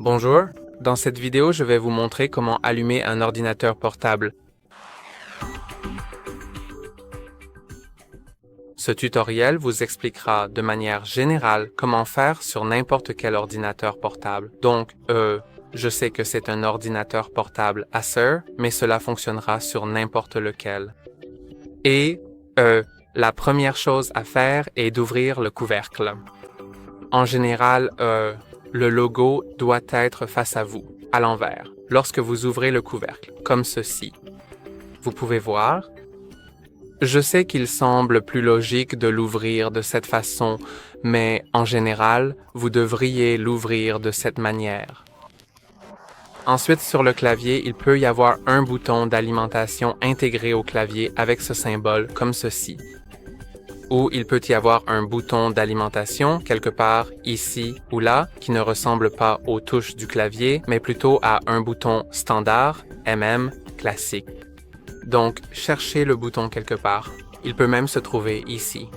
Bonjour, dans cette vidéo, je vais vous montrer comment allumer un ordinateur portable. Ce tutoriel vous expliquera de manière générale comment faire sur n'importe quel ordinateur portable. Donc, je sais que c'est un ordinateur portable Acer, mais cela fonctionnera sur n'importe lequel. Et, la première chose à faire est d'ouvrir le couvercle. En général, le logo doit être face à vous, à l'envers, lorsque vous ouvrez le couvercle, comme ceci. Vous pouvez voir. Je sais qu'il semble plus logique de l'ouvrir de cette façon, mais en général, vous devriez l'ouvrir de cette manière. Ensuite, sur le clavier, il peut y avoir un bouton d'alimentation intégré au clavier avec ce symbole, comme ceci. Ou il peut y avoir un bouton d'alimentation quelque part ici ou là qui ne ressemble pas aux touches du clavier, mais plutôt à un bouton standard, classique. Donc, cherchez le bouton quelque part. Il peut même se trouver ici.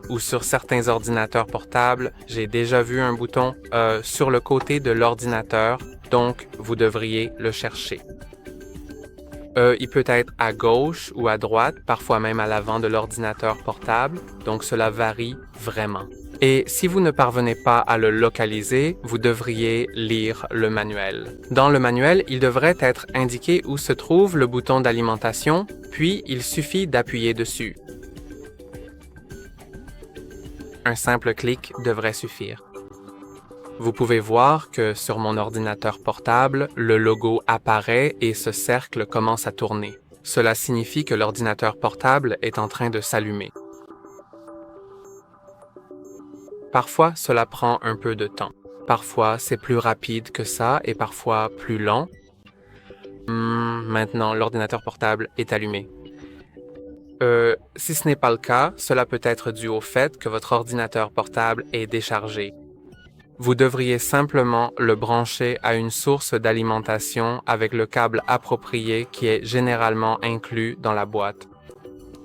Ou sur certains ordinateurs portables, j'ai déjà vu un bouton sur le côté de l'ordinateur, donc vous devriez le chercher. Il peut être à gauche ou à droite, parfois même à l'avant de l'ordinateur portable, donc cela varie vraiment. Et si vous ne parvenez pas à le localiser, vous devriez lire le manuel. Dans le manuel, il devrait être indiqué où se trouve le bouton d'alimentation, puis il suffit d'appuyer dessus. Un simple clic devrait suffire. Vous pouvez voir que sur mon ordinateur portable, le logo apparaît et ce cercle commence à tourner. Cela signifie que l'ordinateur portable est en train de s'allumer. Parfois, cela prend un peu de temps. Parfois, c'est plus rapide que ça et parfois plus lent. Maintenant, l'ordinateur portable est allumé. Si ce n'est pas le cas, cela peut être dû au fait que votre ordinateur portable est déchargé. Vous devriez simplement le brancher à une source d'alimentation avec le câble approprié qui est généralement inclus dans la boîte.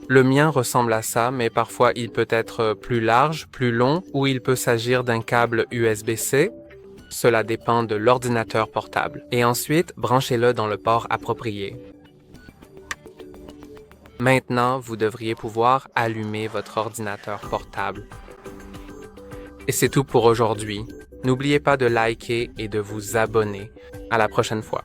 Le mien ressemble à ça, mais parfois il peut être plus large, plus long, ou il peut s'agir d'un câble USB-C. Cela dépend de l'ordinateur portable. Et ensuite, branchez-le dans le port approprié. Maintenant, vous devriez pouvoir allumer votre ordinateur portable. Et c'est tout pour aujourd'hui. N'oubliez pas de liker et de vous abonner. À la prochaine fois.